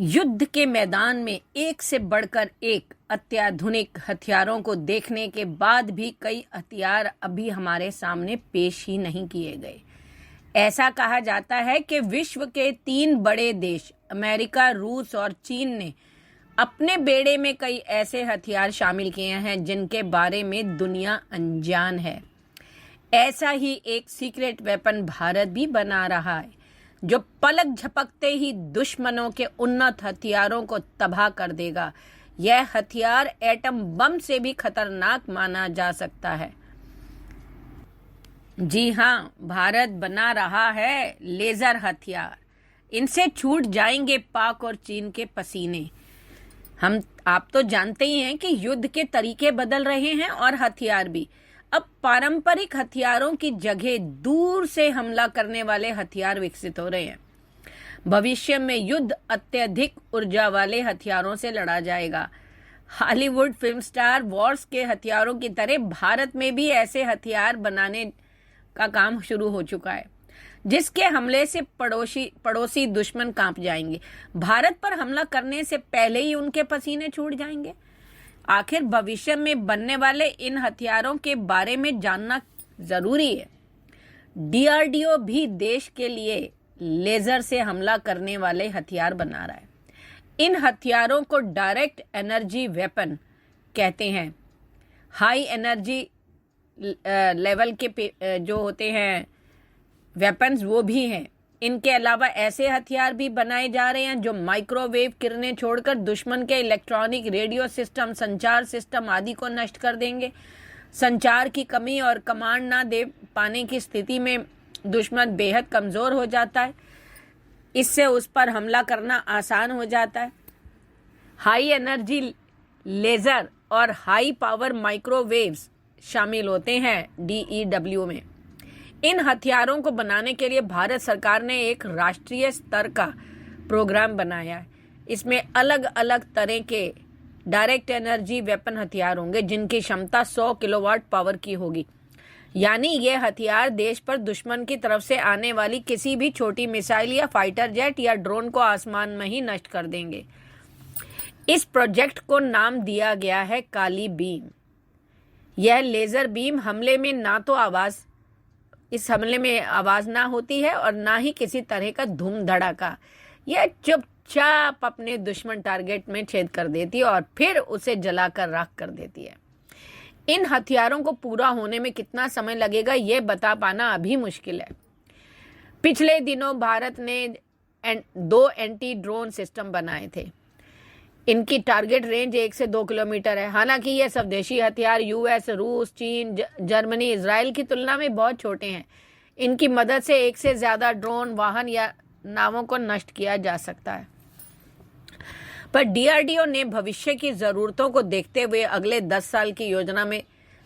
युद्ध के मैदान में एक से बढ़कर एक अत्याधुनिक हथियारों को देखने के बाद भी कई हथियार अभी हमारे सामने पेश ही नहीं किए गए। ऐसा कहा जाता है कि विश्व के 3 बड़े देश अमेरिका, रूस और चीन ने अपने बेड़े में कई ऐसे हथियार शामिल किए हैं जिनके बारे में दुनिया अनजान है। ऐसा ही एक सीक्रेट वेपन भारत भी बना रहा है जो पलक झपकते ही दुश्मनों के उन्नत हथियारों को तबाह कर देगा। यह हथियार एटम बम से भी खतरनाक माना जा सकता है। जी हाँ, भारत बना रहा है लेजर हथियार। इनसे छूट जाएंगे पाक और चीन के पसीने। आप तो जानते ही हैं कि युद्ध के तरीके बदल रहे हैं और हथियार भी। अब पारंपरिक हथियारों की जगह दूर से हमला करने वाले हथियार विकसित हो रहे हैं। भविष्य में युद्ध अत्यधिक ऊर्जा वाले हथियारों से लड़ा जाएगा। हॉलीवुड फिल्म स्टार वॉर्स के हथियारों की तरह भारत में भी ऐसे हथियार बनाने का काम शुरू हो चुका है जिसके हमले से पड़ोसी दुश्मन कांप जाएंगे। भारत पर हमला करने से पहले ही उनके पसीने छूट जाएंगे। आखिर भविष्य में बनने वाले इन हथियारों के बारे में जानना जरूरी है। डीआरडीओ भी देश के लिए लेजर से हमला करने वाले हथियार बना रहा है। इन हथियारों को डायरेक्ट एनर्जी वेपन कहते हैं। हाई एनर्जी लेवल के जो होते हैं वेपन्स वो भी हैं। इनके अलावा ऐसे हथियार भी बनाए जा रहे हैं जो माइक्रोवेव किरणें छोड़कर दुश्मन के इलेक्ट्रॉनिक, रेडियो सिस्टम, संचार सिस्टम आदि को नष्ट कर देंगे। संचार की कमी और कमांड ना दे पाने की स्थिति में दुश्मन बेहद कमज़ोर हो जाता है। इससे उस पर हमला करना आसान हो जाता है। हाई एनर्जी लेज़र और हाई पावर माइक्रोवेव्स शामिल होते हैं DEW में। इन हथियारों को बनाने के लिए भारत सरकार ने एक राष्ट्रीय स्तर का प्रोग्राम बनाया है। इसमें अलग अलग तरह के डायरेक्ट एनर्जी वेपन हथियार होंगे जिनकी क्षमता 100 किलोवाट पावर की होगी। यानी ये हथियार देश पर दुश्मन की तरफ से आने वाली किसी भी छोटी मिसाइल या फाइटर जेट या ड्रोन को आसमान में ही नष्ट कर देंगे। इस प्रोजेक्ट को नाम दिया गया है काली बीम। यह लेजर बीम हमले में इस हमले में आवाज ना होती है और ना ही किसी तरह का धूम धड़ाका। यह चुपचाप अपने दुश्मन टारगेट में छेद कर देती है और फिर उसे जलाकर राख कर देती है। इन हथियारों को पूरा होने में कितना समय लगेगा ये बता पाना अभी मुश्किल है। पिछले दिनों भारत ने 2 एंटी ड्रोन सिस्टम बनाए थे। इनकी टारगेट रेंज 1 से 2 किलोमीटर है। हालांकि ये स्वदेशी हथियार US, रूस, चीन, जर्मनी, इजराइल की तुलना में बहुत छोटे हैं। इनकी मदद से 1 से ज्यादा ड्रोन, वाहन या नावों को नष्ट किया जा सकता है। पर DRDO ने भविष्य की जरूरतों को देखते हुए अगले 10 साल की योजना में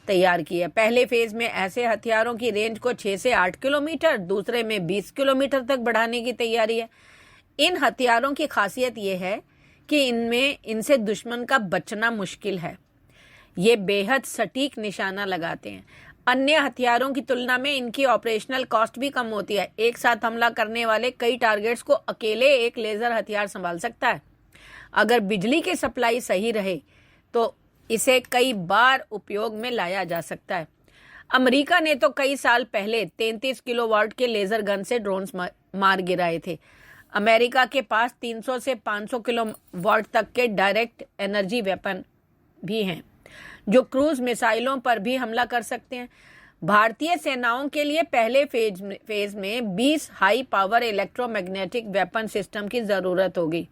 तैयार की है। पहले फेज में ऐसे हथियारों की रेंज को 6 से 8 किलोमीटर, दूसरे में 20 किलोमीटर तक बढ़ाने की तैयारी है। इन हथियारों की खासियत यह है कि इनसे दुश्मन का बचना मुश्किल है। ये बेहद सटीक निशाना लगाते हैं। अन्य हथियारों की तुलना में इनकी ऑपरेशनल कॉस्ट भी कम होती है। एक साथ हमला करने वाले कई टारगेट्स को अकेले एक लेजर हथियार संभाल सकता है। अगर बिजली की सप्लाई सही रहे तो इसे कई बार उपयोग में लाया जा सकता है। अमेरिका ने तो कई साल पहले 33 किलोवाट के लेजर गन से ड्रोन्स मार गिराए थे। अमेरिका के पास 300 से 500 किलोवाट तक के डायरेक्ट एनर्जी वेपन भी हैं जो क्रूज मिसाइलों पर भी हमला कर सकते हैं। भारतीय सेनाओं के लिए पहले फेज में 20 high power electromagnetic weapon system की जरूरत होगी।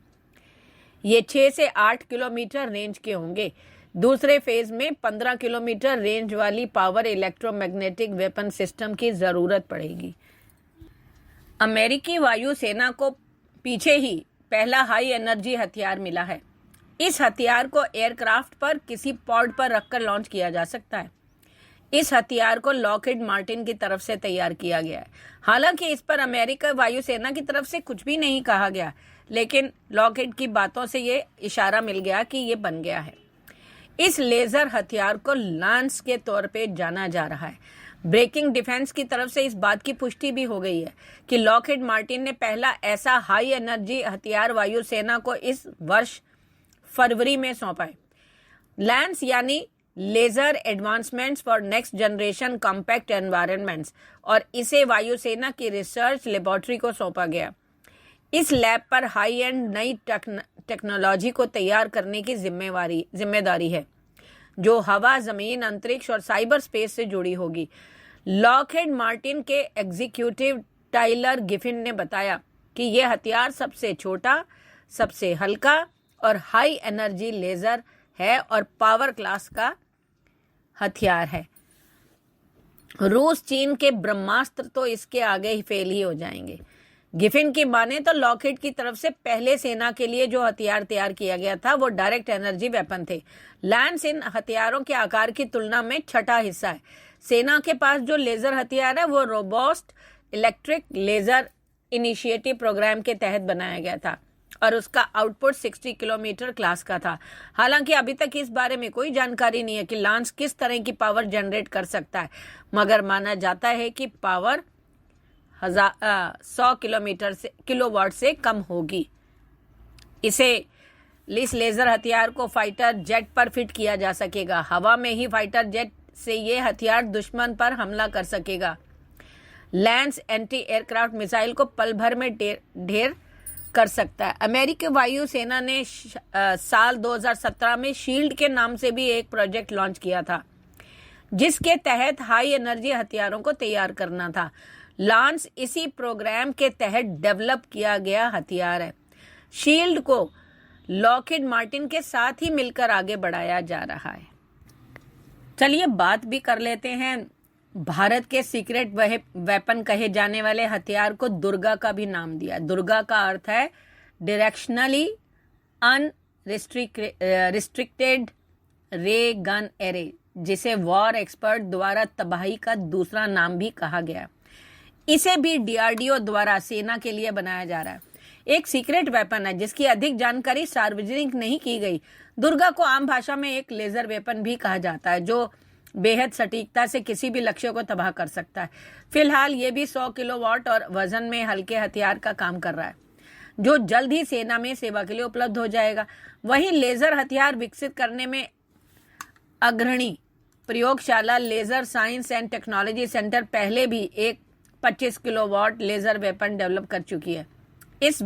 ये 6 से 8 किलोमीटर रेंज के होंगे। दूसरे फेज में 15 किलोमीटर रेंज वाली पावर इलेक्ट्रोमैग्नेटिक वेपन सिस्टम की जरूरत पड़ेगी। अमेरिकी वायुसेना को पीछे ही पहला हाई एनर्जी हथियार मिला है। इस हथियार को एयरक्राफ्ट पर किसी पॉड पर रखकर लॉन्च किया जा सकता है। इस हथियार को लॉकहीड मार्टिन की तरफ से तैयार किया गया है। हालांकि इस पर अमेरिका वायुसेना की तरफ से कुछ भी नहीं कहा गया, लेकिन लॉकहीड की बातों से ये इशारा मिल गया कि ये बन गया है। इस लेजर हथियार को लांस के तौर पे जाना जा रहा है। ब्रेकिंग डिफेंस की तरफ से इस बात की पुष्टि भी हो गई है कि लॉकहीड मार्टिन ने पहला ऐसा हाई एनर्जी हथियार वायुसेना को इस वर्ष फरवरी में सौंपा है। लैंस यानी laser advancements for next generation compact environments, और इसे वायुसेना की रिसर्च लेबोरेटरी को सौंपा गया। इस लैब पर हाई एंड नई टेक्नोलॉजी को तैयार करने की जिम्मेदारी है, जो हवा, जमीन, अंतरिक्ष और साइबर स्पेस से जुड़ी होगी। लॉकहीड मार्टिन के एग्जीक्यूटिव टाइलर गिफिन ने बताया कि यह हथियार सबसे छोटा, सबसे हल्का और हाई एनर्जी लेजर है और पावर क्लास का हथियार है। रूस चीन के ब्रह्मास्त्र तो इसके आगे ही फेल ही हो जाएंगे। गिफिन की माने तो लॉकहीड की तरफ से पहले सेना के लिए जो हथियार तैयार किया गया था वो डायरेक्ट एनर्जी वेपन थे। लैंस इन हथियारों के आकार की तुलना में छठा हिस्सा है। सेना के पास जो लेजर हथियार है वो robust electric laser initiative programme के तहत बनाया गया था और उसका आउटपुट 60 किलोमीटर क्लास का था। हालांकि अभी तक इस बारे में कोई जानकारी नहीं है कि लैंस किस तरह की पावर जनरेट कर सकता है, मगर माना जाता है कि पावर 100 किलोवाट से कम होगी। इस लेजर हथियार को फाइटर जेट पर फिट किया जा सकेगा। हवा में ही फाइटर जेट से ये हथियार दुश्मन पर हमला कर सकेगा। लैंस एंटी एयरक्राफ्ट मिसाइल को पल भर में ढेर कर सकता है। अमेरिकी वायु सेना ने साल 2017 में शील्ड के नाम से भी एक प्रोजेक्ट लॉन्च किया था, जिसके तहत हाई एनर्जी हथियारों को तैयार करना था। लैंस इसी प्रोग्राम के तहत डेवलप किया गया हथियार है। शील्ड को लॉकहीड मार्टिन के साथ ही मिलकर आगे बढ़ाया जा रहा है। चलिए बात भी कर लेते हैं। भारत के सीक्रेट वेपन कहे जाने वाले हथियार को दुर्गा का भी नाम दिया। दुर्गा का अर्थ है डायरेक्शनली अनरिस्ट्रिक्टेड रे गन एरे, जिसे वॉर एक्सपर्ट द्वारा तबाही का दूसरा नाम भी कहा गया। इसे भी डीआरडीओ द्वारा सेना के लिए बनाया जा रहा है। एक सीक्रेट वेपन है जिसकी अधिक जानकारी सार्वजनिक नहीं की गई। दुर्गा को आम भाषा में एक लेजर वेपन भी कहा जाता है, जो बेहद सटीकता से किसी भी लक्ष्य को तबाह कर सकता है। फिलहाल ये भी 100 किलोवाट और वजन में हल्के हथियार का काम कर रहा है, जो जल्द ही सेना में सेवा के लिए उपलब्ध हो जाएगा। वहीं लेजर हथियार विकसित करने में अग्रणी प्रयोगशाला laser science and technology centre पहले भी एक 25 किलोवाट लेजर वेपन डेवलप कर चुकी है। इस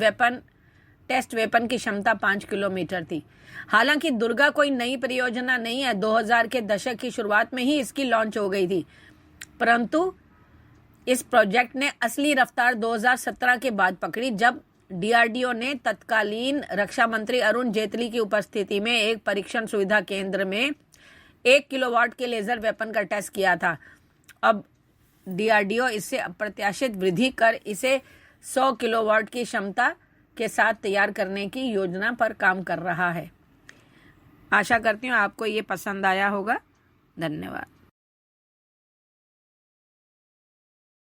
टेस्ट वेपन की क्षमता 5 किलोमीटर थी। हालांकि दुर्गा कोई नई परियोजना नहीं है। 2000 के दशक की शुरुआत में ही इसकी लॉन्च हो गई थी, परंतु इस प्रोजेक्ट ने असली रफ्तार 2017 के बाद पकड़ी, जब डीआरडीओ ने तत्कालीन रक्षा मंत्री अरुण जेटली की उपस्थिति में एक परीक्षण सुविधा केंद्र में 1 किलोवाट के लेजर वेपन का टेस्ट किया था। अब डीआरडीओ इससे अप्रत्याशित वृद्धि कर इसे 100 किलोवाट की क्षमता के साथ तैयार करने की योजना पर काम कर रहा है। आशा करती हूँ आपको ये पसंद आया होगा। धन्यवाद।